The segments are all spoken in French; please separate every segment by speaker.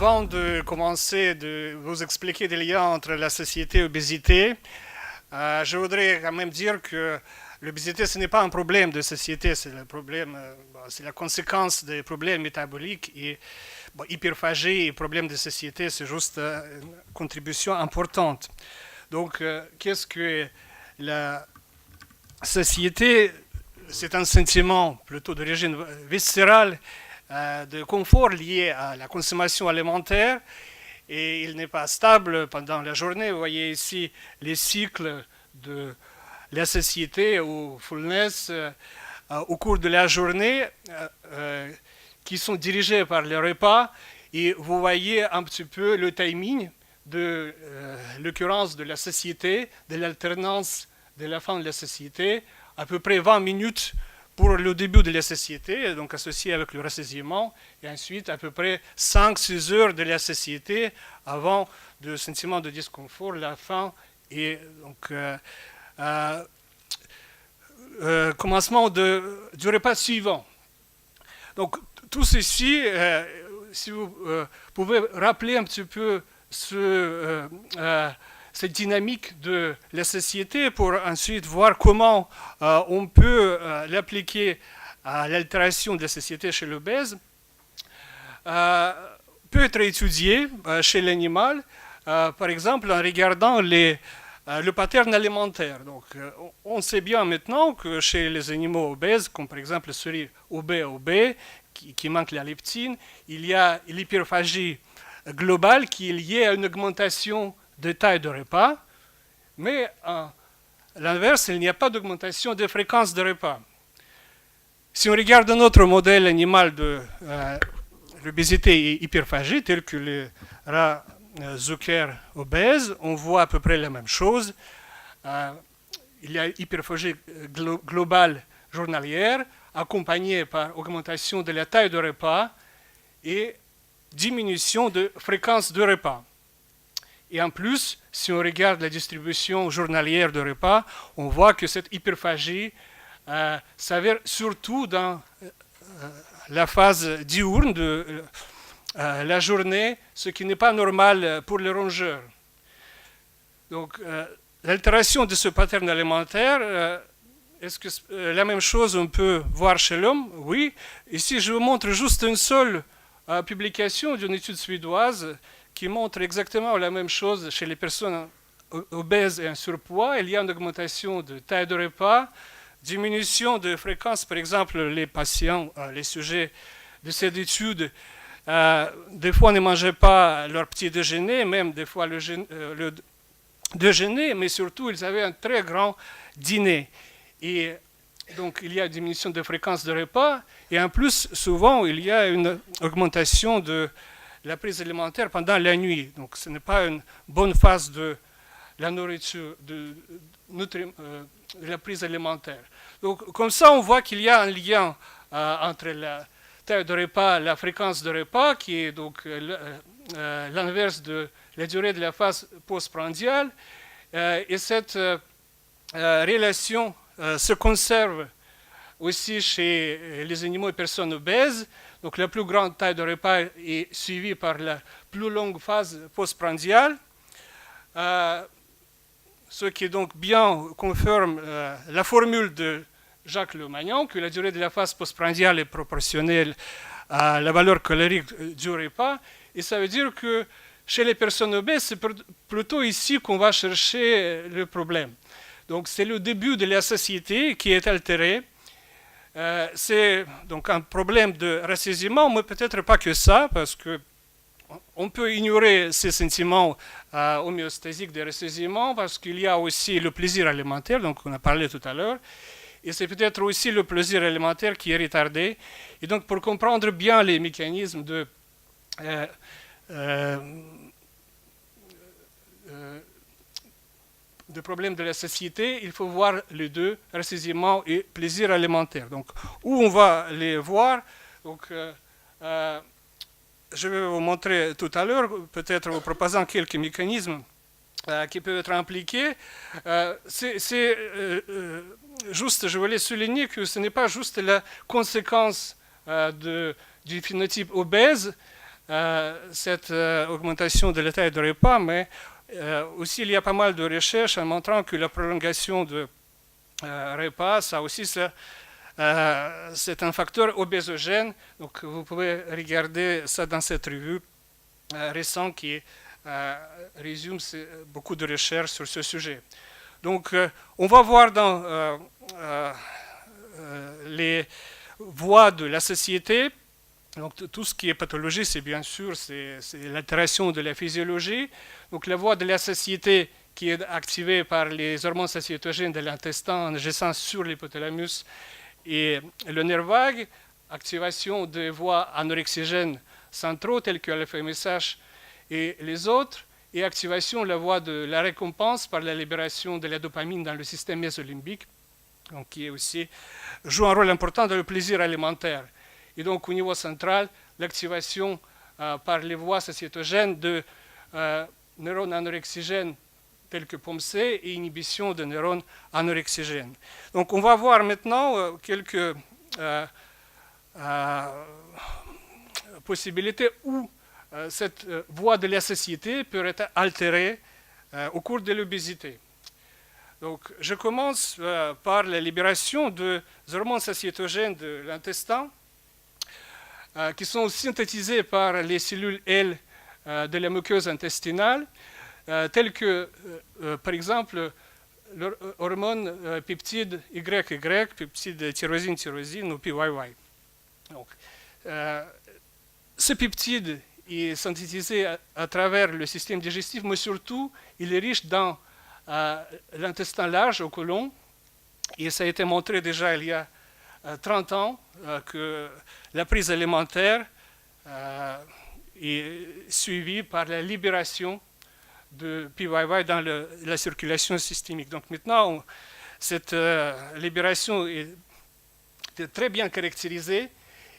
Speaker 1: Avant de commencer de vous expliquer des liens entre la satiété et l'obésité, je voudrais quand même dire que l'obésité, ce n'est pas un problème de satiété, c'est le problème, c'est la conséquence des problèmes métaboliques et hyperphagie et problèmes de satiété, c'est juste une contribution importante. Donc, qu'est-ce que la satiété? C'est un sentiment plutôt d'origine viscérale de confort lié à la consommation alimentaire et il n'est pas stable pendant la journée. Vous voyez ici les cycles de la satiété ou fullness au cours de la journée qui sont dirigés par les repas et vous voyez un petit peu le timing de l'occurrence de la satiété, de l'alternance de la fin de la satiété, à peu près 20 minutes pour le début de la satiété, donc associé avec le rassasiement, et ensuite à peu près 5-6 heures de la satiété avant le sentiment de disconfort, la faim et donc commencement du repas suivant. Donc tout ceci, si vous pouvez rappeler un petit peu cette dynamique de la société pour ensuite voir comment on peut l'appliquer à l'altération de la société chez l'obèse, peut être étudié chez l'animal, par exemple en regardant le pattern alimentaire. Donc, on sait bien maintenant que chez les animaux obèses, comme par exemple le souris obé qui manque la leptine, il y a l'hyperphagie globale qui est liée à une augmentation de taille de repas, mais à l'inverse, il n'y a pas d'augmentation de fréquence de repas. Si on regarde un autre modèle animal de l'obésité et hyperphagie, tel que le rat Zucker obèse, on voit à peu près la même chose. Il y a hyperphagie globale journalière, accompagnée par augmentation de la taille de repas et diminution de fréquence de repas. Et en plus, si on regarde la distribution journalière de repas, on voit que cette hyperphagie s'avère surtout dans la phase diurne de la journée, ce qui n'est pas normal pour les rongeurs. Donc, l'altération de ce pattern alimentaire, est-ce que la même chose on peut voir chez l'homme? Oui. Ici, je vous montre juste une seule publication d'une étude suédoise qui montre exactement la même chose chez les personnes obèses et en surpoids. Il y a une augmentation de taille de repas, diminution de fréquence. Par exemple, les patients, les sujets de cette étude, des fois ne mangeaient pas leur petit déjeuner, même des fois le déjeuner, mais surtout ils avaient un très grand dîner. Et donc il y a une diminution de fréquence de repas et en plus, souvent, il y a une augmentation de la prise alimentaire pendant la nuit. Donc ce n'est pas une bonne phase de la nourriture, de la prise alimentaire. Donc comme ça, on voit qu'il y a un lien entre la taille de repas, la fréquence de repas, qui est donc l'inverse de la durée de la phase postprandiale. Et cette relation se conserve aussi chez les animaux et personnes obèses. Donc la plus grande taille de repas est suivie par la plus longue phase postprandiale, ce qui donc bien confirme la formule de Jacques Lemagnon, que la durée de la phase postprandiale est proportionnelle à la valeur calorique du repas. Et ça veut dire que chez les personnes obèses, c'est plutôt ici qu'on va chercher le problème. Donc c'est le début de la satiété qui est altéré. C'est donc un problème de rassasiement, mais peut-être pas que ça, parce qu'on peut ignorer ces sentiments homéostasiques de rassasiement, parce qu'il y a aussi le plaisir alimentaire, donc on a parlé tout à l'heure, et c'est peut-être aussi le plaisir alimentaire qui est retardé. Et donc pour comprendre bien les mécanismes de problèmes de la satiété, il faut voir les deux, rassasiement et plaisir alimentaire. Donc, où on va les voir, donc, je vais vous montrer tout à l'heure, peut-être en proposant quelques mécanismes qui peuvent être impliqués. Juste, je voulais souligner que ce n'est pas juste la conséquence du phénotype obèse, cette augmentation de la taille de repas, mais aussi il y a pas mal de recherches en montrant que la prolongation de repas, ça aussi c'est un facteur obésogène. Donc vous pouvez regarder ça dans cette revue récente qui résume beaucoup de recherches sur ce sujet. Donc on va voir dans les voies de la société. Donc tout ce qui est pathologie, c'est bien sûr c'est l'altération de la physiologie. Donc la voie de la satiété qui est activée par les hormones satiétogènes de l'intestin en agissant sur l'hypothalamus et le nerf vague, activation des voies anorexigènes centraux telles que l'FMSH et les autres, et activation de la voie de la récompense par la libération de la dopamine dans le système mésolimbique, donc qui est aussi joue un rôle important dans le plaisir alimentaire. Et donc au niveau central, l'activation par les voies satiétogènes de neurones anorexigènes tels que POMC et inhibition de neurones anorexigènes. Donc on va voir maintenant quelques possibilités où cette voie de la satiété peut être altérée au cours de l'obésité. Donc je commence par la libération des hormones satiétogènes de l'intestin qui sont synthétisées par les cellules L de la muqueuse intestinale, telles que, par exemple, l'hormone peptide YY, peptide tyrosine ou PYY. Donc, ce peptide est synthétisé à travers le système digestif, mais surtout, il est riche dans l'intestin large, au côlon, et ça a été montré déjà il y a 30 ans que la prise alimentaire est suivie par la libération de PYY dans la circulation systémique. Donc maintenant, cette libération est très bien caractérisée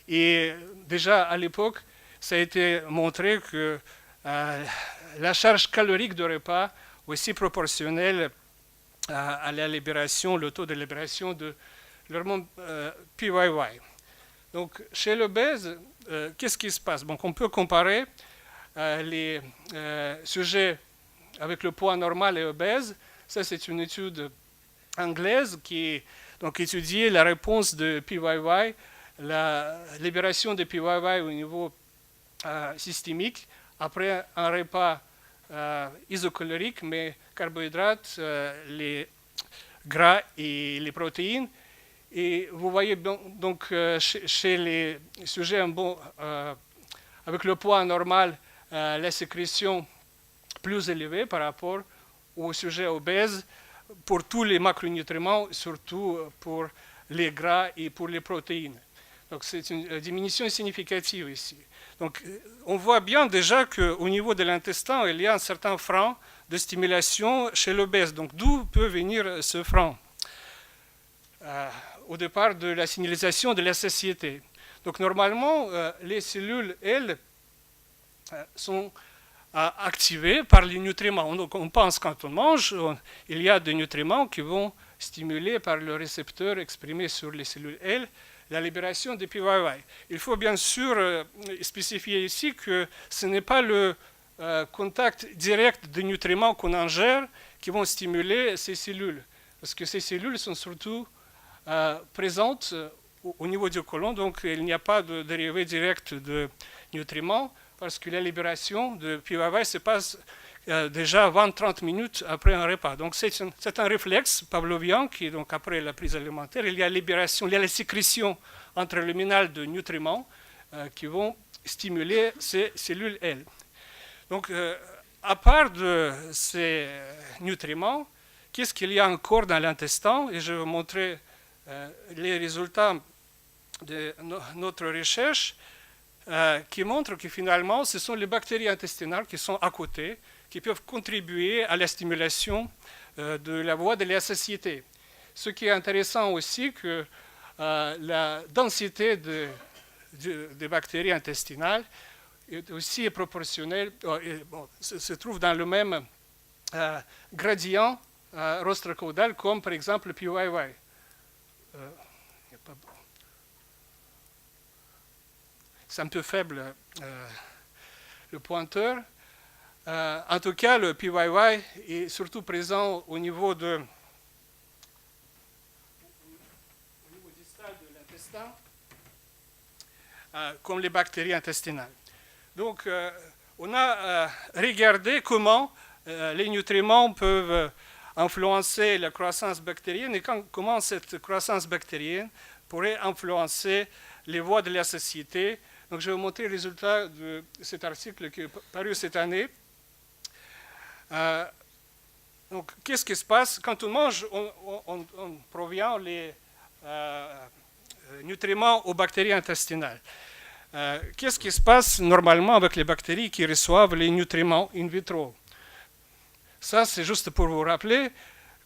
Speaker 1: et déjà à l'époque, ça a été montré que la charge calorique de repas est aussi proportionnelle à la libération, le taux de libération de l'hormone PYY. Donc chez l'obèse, qu'est-ce qui se passe? Donc on peut comparer les sujets avec le poids normal et obèse. Ça, c'est une étude anglaise qui donc étudiait la réponse de PYY, la libération de PYY au niveau systémique après un repas isocalorique, mais carbohydrates, les gras et les protéines. Et vous voyez donc chez les sujets avec le poids normal, la sécrétion plus élevée par rapport aux sujets obèses pour tous les macronutriments, surtout pour les gras et pour les protéines. Donc c'est une diminution significative ici. Donc on voit bien déjà qu'au niveau de l'intestin, il y a un certain frein de stimulation chez l'obèse. Donc d'où peut venir ce frein au départ de la signalisation de la satiété. Donc normalement, les cellules, elles, sont activées par les nutriments. Donc on pense quand on mange, il y a des nutriments qui vont stimuler par le récepteur exprimé sur les cellules L la libération des PYY. Il faut bien sûr spécifier ici que ce n'est pas le contact direct des nutriments qu'on ingère qui vont stimuler ces cellules, parce que ces cellules sont surtout présentes au niveau du côlon, donc il n'y a pas de dérivée directe de nutriments, parce que la libération de PYY se passe déjà 20-30 minutes après un repas. Donc c'est un réflexe pavlovien qui, donc après la prise alimentaire, il y a libération, il y a la sécrétion intraluminale de nutriments qui vont stimuler ces cellules L. Donc à part de ces nutriments, qu'est-ce qu'il y a encore dans l'intestin? Et je vais vous montrer les résultats de notre recherche qui montrent que finalement, ce sont les bactéries intestinales qui sont à côté, qui peuvent contribuer à la stimulation de la voie de la satiété. Ce qui est intéressant aussi, que la densité des bactéries intestinales est aussi proportionnelle, se trouve dans le même gradient rostrocaudal comme par exemple le PYY. C'est un peu faible le pointeur. En tout cas, le PYY est surtout présent au niveau distal de l'intestin, comme les bactéries intestinales. Donc, on a regardé comment les nutriments peuvent influencer la croissance bactérienne et comment cette croissance bactérienne pourrait influencer les voies de la satiété. Donc, je vais vous montrer le résultat de cet article qui est paru cette année. Donc, qu'est-ce qui se passe quand on mange? On provient les nutriments aux bactéries intestinales. Qu'est-ce qui se passe normalement avec les bactéries qui reçoivent les nutriments in vitro? Ça, c'est juste pour vous rappeler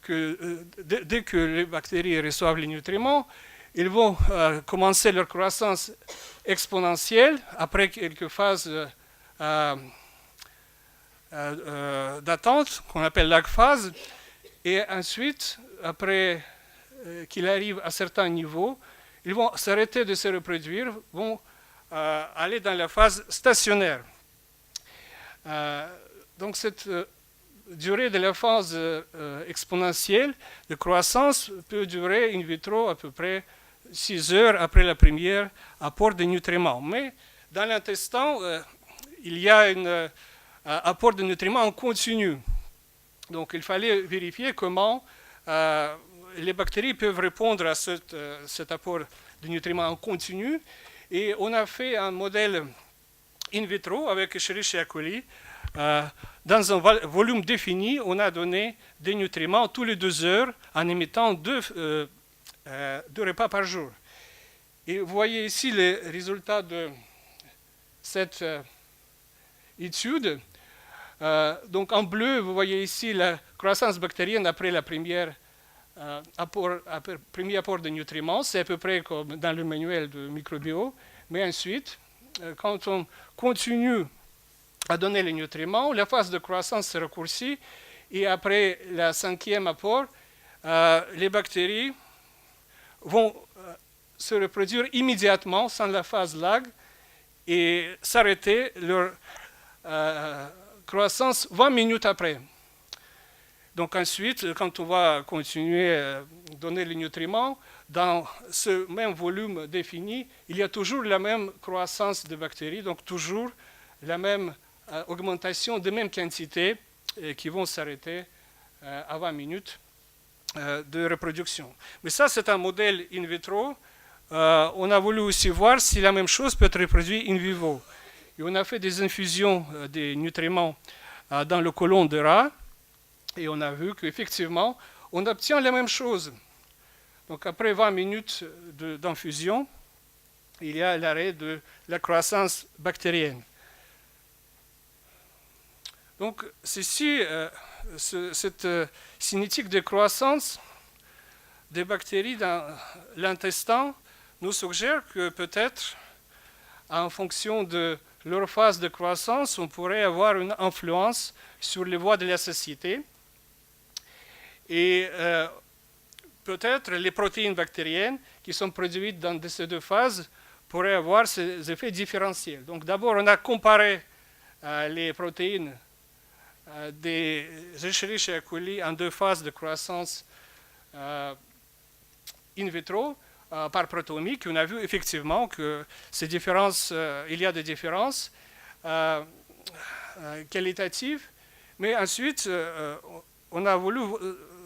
Speaker 1: que dès que les bactéries reçoivent les nutriments, ils vont commencer leur croissance exponentielle après quelques phases d'attente qu'on appelle lagphase, et ensuite, après qu'il arrive à certains niveaux, ils vont s'arrêter de se reproduire, vont aller dans la phase stationnaire. Donc cette durée de la phase exponentielle de croissance peut durer in vitro à peu près 6 heures après la première apport de nutriments. Mais dans l'intestin, il y a un apport de nutriments en continu. Donc il fallait vérifier comment les bactéries peuvent répondre à cet apport de nutriments en continu. Et on a fait un modèle in vitro avec Escherichia coli. Dans un volume défini, on a donné des nutriments tous les 2 heures en émettant 2 repas par jour. Et vous voyez ici les résultats de cette étude. Donc en bleu, vous voyez ici la croissance bactérienne après la premier apport de nutriments. C'est à peu près comme dans le manuel de microbio. Mais ensuite, quand on continue à donner les nutriments, la phase de croissance se raccourcit et après le 5e apport, les bactéries vont se reproduire immédiatement sans la phase lag et s'arrêter leur croissance 20 minutes après. Donc ensuite, quand on va continuer à donner les nutriments, dans ce même volume défini, il y a toujours la même croissance de bactéries, donc toujours la même augmentation de même quantité qui vont s'arrêter à 20 minutes de reproduction. Mais ça, c'est un modèle in vitro. On a voulu aussi voir si la même chose peut être reproduite in vivo. Et on a fait des infusions des nutriments dans le côlon de rat et on a vu qu'effectivement, on obtient la même chose. Donc après 20 minutes d'infusion, il y a l'arrêt de la croissance bactérienne. Donc ceci, cette cinétique de croissance des bactéries dans l'intestin nous suggère que peut-être, en fonction de leur phase de croissance, on pourrait avoir une influence sur les voies de la satiété. Et peut-être les protéines bactériennes qui sont produites dans ces 2 phases pourraient avoir ces effets différentiels. Donc d'abord, on a comparé les protéines des Escherichia coli en 2 phases de croissance in vitro par protéomique. On a vu effectivement que ces différences, il y a des différences qualitatives, mais ensuite on a voulu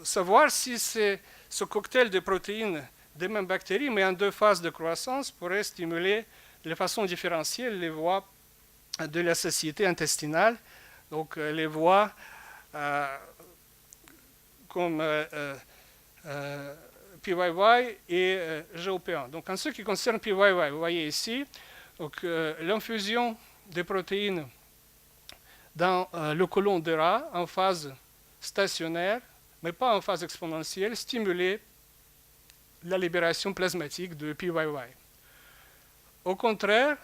Speaker 1: savoir si ce cocktail de protéines des mêmes bactéries, mais en 2 phases de croissance, pourrait stimuler de façon différentielle les voies de la satiété intestinale, donc les voies comme PYY et GOP1. Donc en ce qui concerne PYY, vous voyez ici, l'infusion des protéines dans le côlon de rat en phase stationnaire, mais pas en phase exponentielle, stimulait la libération plasmatique de PYY. Au contraire,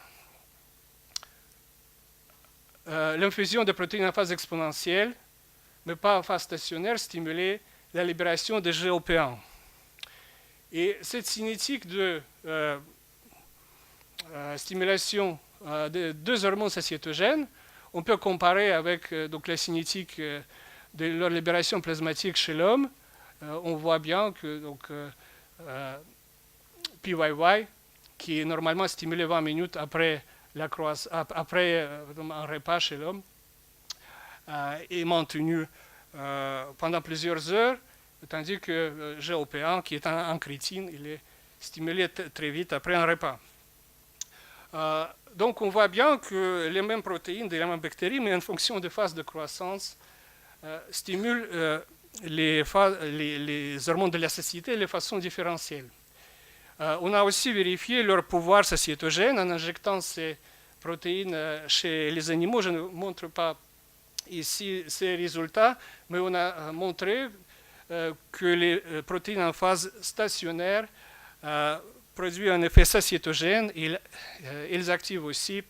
Speaker 1: l'infusion de protéines en phase exponentielle, mais pas en phase stationnaire, stimulait la libération de GOP1. Et cette cinétique de stimulation de 2 hormones satiétogènes, on peut comparer avec donc, la cinétique de leur libération plasmatique chez l'homme. On voit bien que donc, PYY, qui est normalement stimulé 20 minutes après, après un repas chez l'homme, est maintenu pendant plusieurs heures, tandis que GOP1, qui est en crétine, il est stimulé très vite après un repas. Donc on voit bien que les mêmes protéines des mêmes bactéries, mais en fonction des phases de croissance, stimulent les hormones de la satiété de façon différentielle. On a aussi vérifié leur pouvoir satiétogène en injectant ces protéines chez les animaux. Je ne montre pas ici ces résultats, mais on a montré que les protéines en phase stationnaire produisent un effet satiétogène et ils activent aussi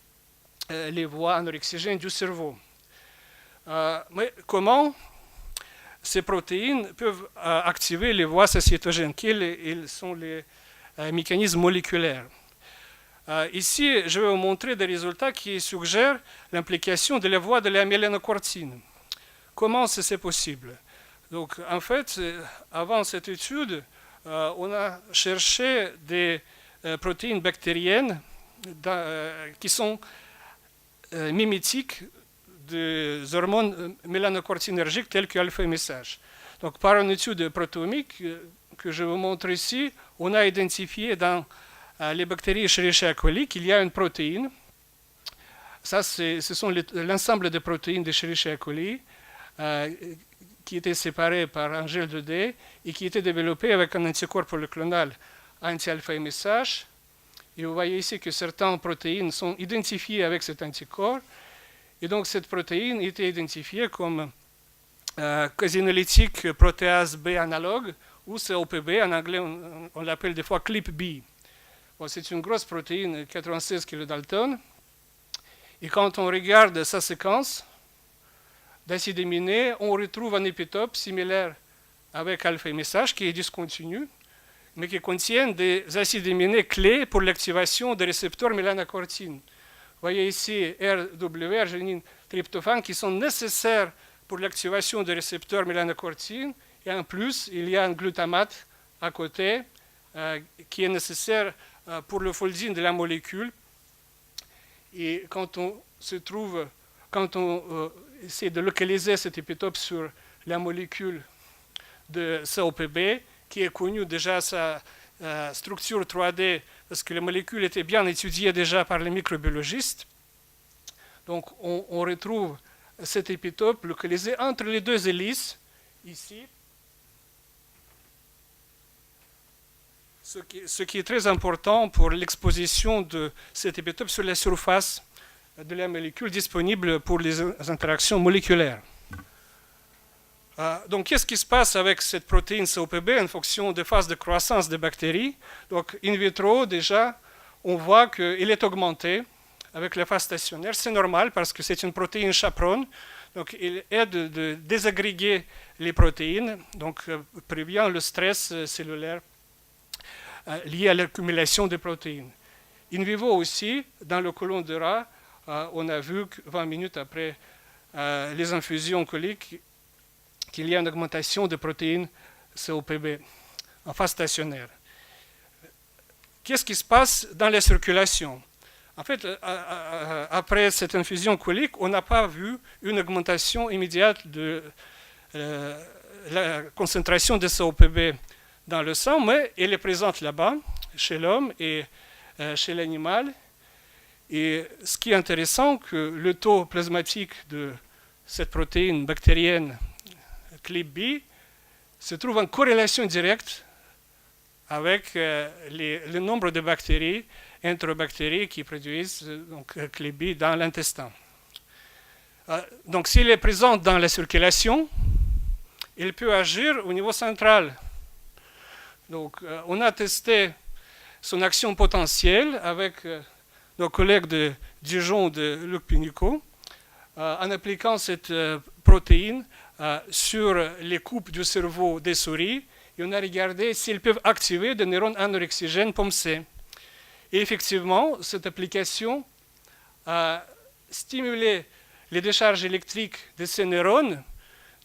Speaker 1: les voies anorexigènes du cerveau. Mais comment ces protéines peuvent activer les voies satiétogènes? Quels sont les mécanismes moléculaires? Ici, je vais vous montrer des résultats qui suggèrent l'implication de la voie de la mélanocortine. Comment c'est possible? Donc, en fait, avant cette étude, on a cherché des protéines bactériennes qui sont mimétiques des hormones mélanocortinergiques telles que alpha-MSH. Donc, par une étude protéomique que je vous montre ici, on a identifié dans les bactéries Escherichia coli qu'il y a une protéine. Ça, ce sont l'ensemble des protéines d'Escherichia coli qui étaient séparées par un gel 2D et qui étaient développées avec un anticorps polyclonal anti-alpha-MSH. Et vous voyez ici que certaines protéines sont identifiées avec cet anticorps. Et donc, cette protéine était identifiée comme casinolytique protéase B analogue, ou COPB, en anglais on l'appelle des fois CLIP-B. Bon, c'est une grosse protéine, 96 kilodalton. Et quand on regarde sa séquence d'acides aminés, on retrouve un épitope similaire avec alpha-MSH qui est discontinu, mais qui contient des acides aminés clés pour l'activation des récepteurs mélanocortine. Vous voyez ici RW, arginine, tryptophane, qui sont nécessaires pour l'activation des récepteurs mélanocortine. Et en plus, il y a un glutamate à côté qui est nécessaire pour le folding de la molécule. Et quand on essaie de localiser cet épitope sur la molécule de COPB, qui est connue déjà sa structure 3D, parce que la molécule était bien étudiée déjà par les microbiologistes. Donc on retrouve cet épitope localisé entre les deux hélices, ici. Ce qui est très important pour l'exposition de cet épitope sur la surface de la molécule disponible pour les interactions moléculaires. Donc, qu'est-ce qui se passe avec cette protéine COPB en fonction des phases de croissance des bactéries? Donc, in vitro, déjà, on voit qu'il est augmenté avec la phase stationnaire. C'est normal parce que c'est une protéine chaperonne. Donc, il aide de désagréger les protéines, donc prévient le stress cellulaire lié à l'accumulation des protéines. In vivo aussi, dans le côlon de rat, on a vu que 20 minutes après les infusions coliques qu'il y a une augmentation de protéines COPB en phase stationnaire. Qu'est-ce qui se passe dans la circulation? En fait, après cette infusion colique, on n'a pas vu une augmentation immédiate de la concentration de COPB dans le sang, mais elle est présente là-bas, chez l'homme et chez l'animal. Et ce qui est intéressant, que le taux plasmatique de cette protéine bactérienne CLIP-B se trouve en corrélation directe avec le nombre de bactéries, enterobactéries qui produisent CLIP-B dans l'intestin. Donc s'il est présent dans la circulation, il peut agir au niveau central. Donc on a testé son action potentielle avec nos collègues de Dijon de Luc Pinico en appliquant cette protéine sur les coupes du cerveau des souris, et on a regardé s'ils peuvent activer des neurones anorexigènes POMC. Et effectivement, cette application a stimulé les décharges électriques de ces neurones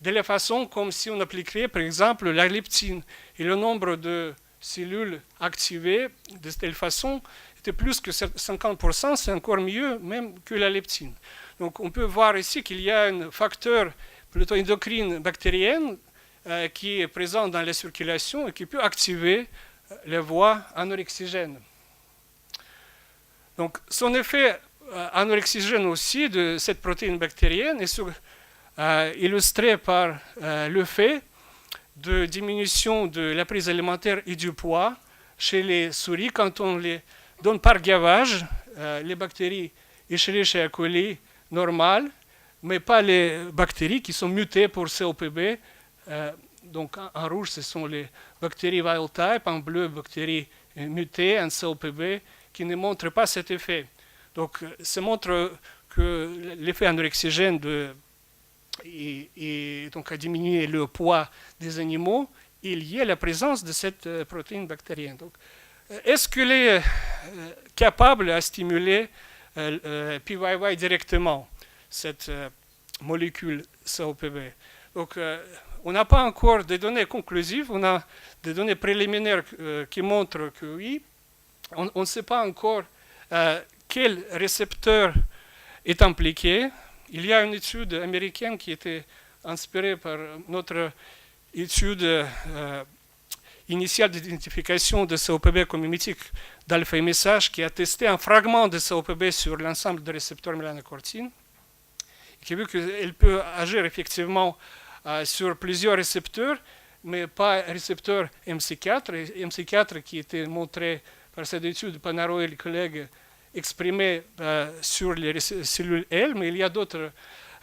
Speaker 1: de la façon comme si on appliquerait par exemple la leptine. Et le nombre de cellules activées de telle façon était plus que 50%, c'est encore mieux même que la leptine. Donc on peut voir ici qu'il y a un facteur plutôt endocrine bactérienne qui est présent dans la circulation et qui peut activer les voies anorexigènes. Donc son effet anorexigène aussi de cette protéine bactérienne est illustré par le fait de diminution de la prise alimentaire et du poids chez les souris quand on les donne par gavage les bactéries Escherichia coli normales, mais pas les bactéries qui sont mutées pour COPB. Donc en rouge, ce sont les bactéries wild type, en bleu, bactéries mutées en COPB qui ne montrent pas cet effet. Donc ça montre que l'effet anorexigène et donc à diminuer le poids des animaux est lié à la présence de cette protéine bactérienne. Donc, est-ce qu'elle est capable de stimuler PYY directement, cette molécule COPB? Donc, on n'a pas encore de données conclusives, on a des données préliminaires qui montrent que oui. On ne sait pas encore quel récepteur est impliqué. Il y a une étude américaine qui était inspirée par notre étude initiale d'identification de COPB comme mimétique d'alpha-émissage qui a testé un fragment de COPB sur l'ensemble des récepteurs mélanocortine et qui a vu qu'elle peut agir effectivement sur plusieurs récepteurs, mais pas récepteur MC4. Et MC4 qui était montré par cette étude, Panaro et les collègues, exprimé sur les cellules L, mais il y a d'autres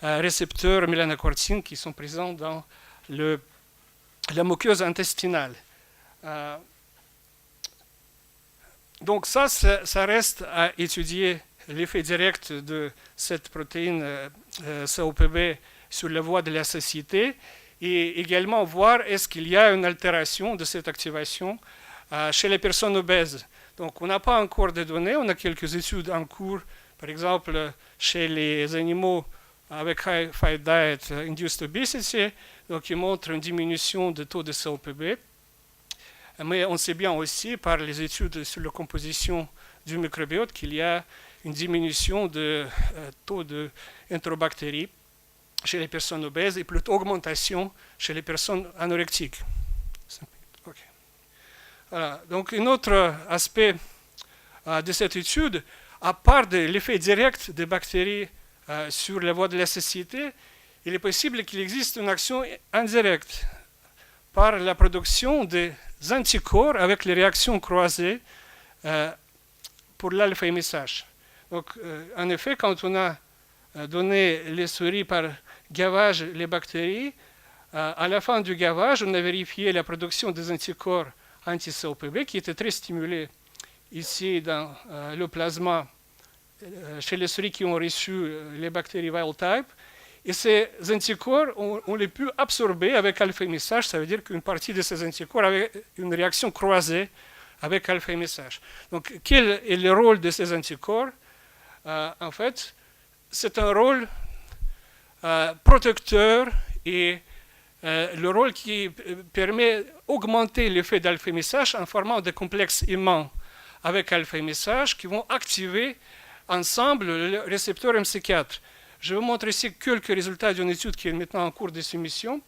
Speaker 1: récepteurs mélanocortine qui sont présents dans la muqueuse intestinale. Donc ça reste à étudier l'effet direct de cette protéine COPB sur la voie de la satiété et également voir est-ce qu'il y a une altération de cette activation chez les personnes obèses. Donc on n'a pas encore de données, on a quelques études en cours, par exemple chez les animaux avec high fat diet induced obesity, donc qui montrent une diminution de taux de COPB. Mais on sait bien aussi par les études sur la composition du microbiote qu'il y a une diminution de taux d'enterobactéries chez les personnes obèses et plutôt augmentation chez les personnes anorectiques. Okay. Voilà. Donc un autre aspect de cette étude, à part de l'effet direct des bactéries sur la voie de la satiété, il est possible qu'il existe une action indirecte par la production des anticorps avec les réactions croisées pour l'alpha-émissage. Donc, en effet, quand on a donné les souris par gavage les bactéries, à la fin du gavage, on a vérifié la production des anticorps anti-COPB qui étaient très stimulés ici dans le plasma chez les souris qui ont reçu les bactéries wild type. Et ces anticorps, on les pu absorber avec alpha-émissage, ça veut dire qu'une partie de ces anticorps avait une réaction croisée avec alpha-émissage. Donc, quel est le rôle de ces anticorps? En fait, c'est un rôle protecteur et le rôle qui permet d'augmenter l'effet d'alpha-émissage en formant des complexes aimants avec alpha-émissage qui vont activer ensemble le récepteur MC4. Je vous montre ici quelques résultats d'une étude qui est maintenant en cours de soumission,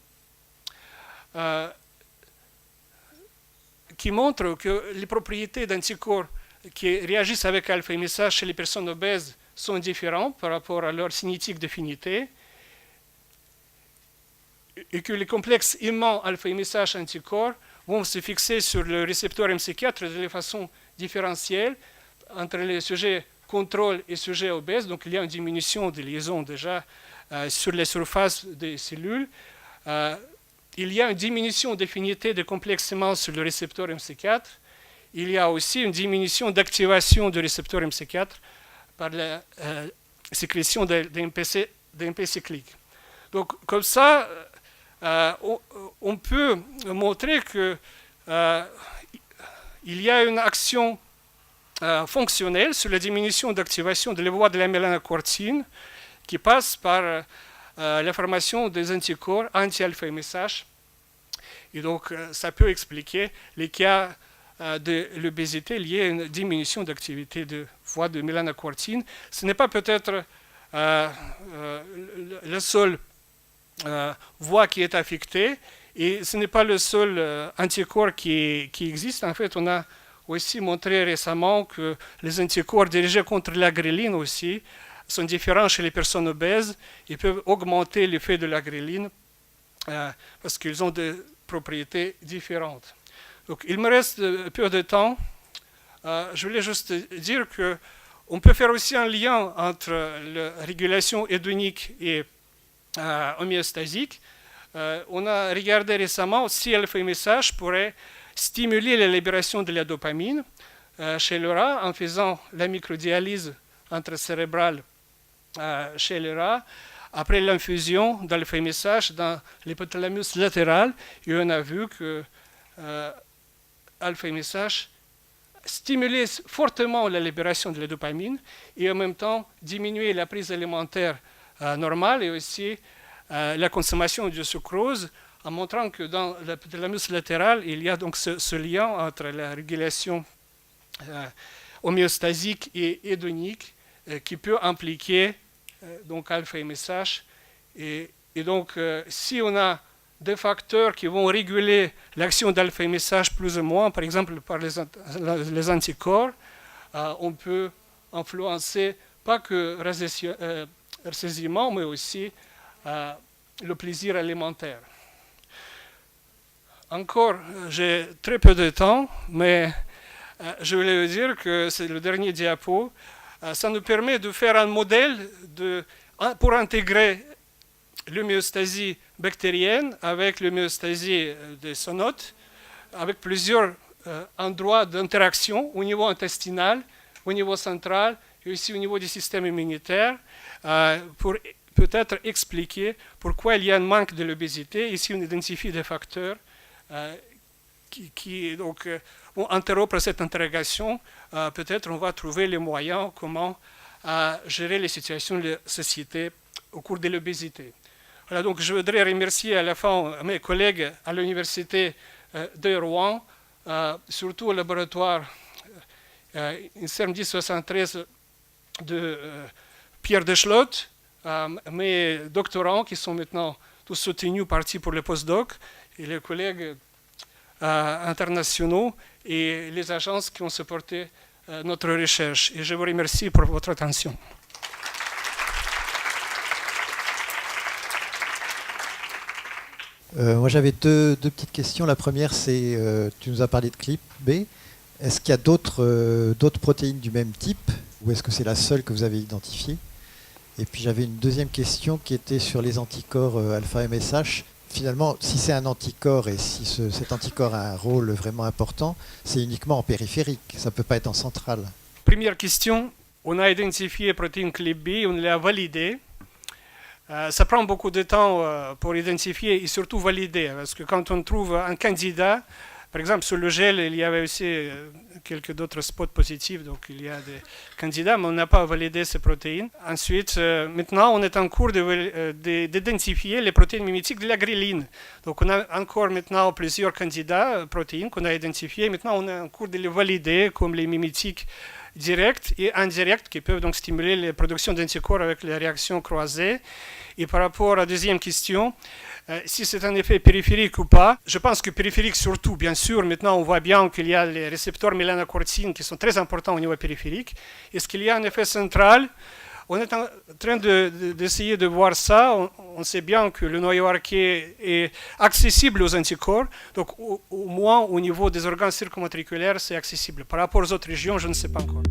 Speaker 1: qui montre que les propriétés d'anticorps qui réagissent avec alpha-émissage chez les personnes obèses sont différentes par rapport à leur cinétique d'affinité, et que les complexes aimants alpha-émissage anticorps vont se fixer sur le récepteur MC4 de façon différentielle entre les sujets contrôle et sujet obèse, donc il y a une diminution des liaisons déjà sur les surfaces des cellules. Il y a une diminution d'affinité des complexes aimants sur le récepteur MC4. Il y a aussi une diminution d'activation du récepteur MC4 par la sécrétion d'MP cyclique. Donc comme ça, on peut montrer que il y a une action fonctionnelle sur la diminution d'activation de la voie de la mélanocortine qui passe par la formation des anticorps anti-alpha-MSH. Et donc, ça peut expliquer les cas de l'obésité liés à une diminution d'activité de voie de mélanocortine. Ce n'est pas peut-être la seule voie qui est affectée et ce n'est pas le seul anticorps qui existe. En fait, on a aussi montré récemment que les anticorps dirigés contre la gréline aussi sont différents chez les personnes obèses. Ils peuvent augmenter l'effet de la gréline parce qu'ils ont des propriétés différentes. Donc, il me reste peu de temps. Je voulais juste dire qu'on peut faire aussi un lien entre la régulation hédonique et homéostasique. On a regardé récemment si l'alpha-MSH pourrait stimuler la libération de la dopamine chez le rat en faisant la microdialyse intracérébrale chez le rat. Après l'infusion d'alpha-MSH dans l'hypothalamus latéral, et on a vu que alpha-MSH stimulait fortement la libération de la dopamine et en même temps diminuer la prise alimentaire normale et aussi la consommation de sucrose, en montrant que dans l'hypothalamus latéral, il y a donc ce lien entre la régulation homéostasique et hédonique qui peut impliquer donc alpha-MSH. Et donc, si on a des facteurs qui vont réguler l'action d'alpha-MSH plus ou moins, par exemple par les anticorps, on peut influencer pas que rassasiement, mais aussi le plaisir alimentaire. Encore, j'ai très peu de temps, mais je voulais vous dire que c'est le dernier diapo. Ça nous permet de faire un modèle pour intégrer l'homéostasie bactérienne avec l'homéostasie des sonotes, avec plusieurs endroits d'interaction au niveau intestinal, au niveau central et aussi au niveau du système immunitaire, pour peut-être expliquer pourquoi il y a un manque de l'obésité. Ici, on identifie des facteurs qui donc, vont interrompre cette intégration. Peut-être on va trouver les moyens comment gérer les situations de société au cours de l'obésité. Voilà, donc je voudrais remercier à la fin mes collègues à l'université de Rouen, surtout au laboratoire INSERM 1073 de Pierre Deschlotte, mes doctorants qui sont maintenant tous soutenus partis pour le postdoc, et les collègues internationaux et les agences qui ont supporté notre recherche. Et je vous remercie pour votre attention.
Speaker 2: Moi j'avais deux petites questions. La première c'est, tu nous as parlé de CLIP-B. Est-ce qu'il y a d'autres protéines du même type ou est-ce que c'est la seule que vous avez identifiée? Et puis j'avais une deuxième question qui était sur les anticorps alpha-MSH. Finalement, si c'est un anticorps et si cet anticorps a un rôle vraiment important, c'est uniquement en périphérique, ça ne peut pas être en centrale.
Speaker 1: Première question, on a identifié la protéine CLIP-B, on l'a validée. Ça prend beaucoup de temps pour identifier et surtout valider, parce que quand on trouve un candidat, par exemple sur le gel, il y avait aussi quelques autres spots positifs, donc il y a des candidats, mais on n'a pas validé ces protéines. Ensuite, maintenant, on est en cours d'identifier les protéines mimétiques de la gréline. Donc on a encore maintenant plusieurs candidats protéines qu'on a identifiés. Maintenant, on est en cours de les valider comme les mimétiques directs et indirects qui peuvent donc stimuler la production d'anticorps avec les réactions croisées. Et par rapport à la deuxième question, si c'est un effet périphérique ou pas, je pense que périphérique surtout, bien sûr. Maintenant, on voit bien qu'il y a les récepteurs mélanocortine qui sont très importants au niveau périphérique. Est-ce qu'il y a un effet central? On est en train d'essayer de voir ça. On sait bien que le noyau arqué est accessible aux anticorps. Donc, au moins, au niveau des organes circummatriculaires, c'est accessible. Par rapport aux autres régions, je ne sais pas encore.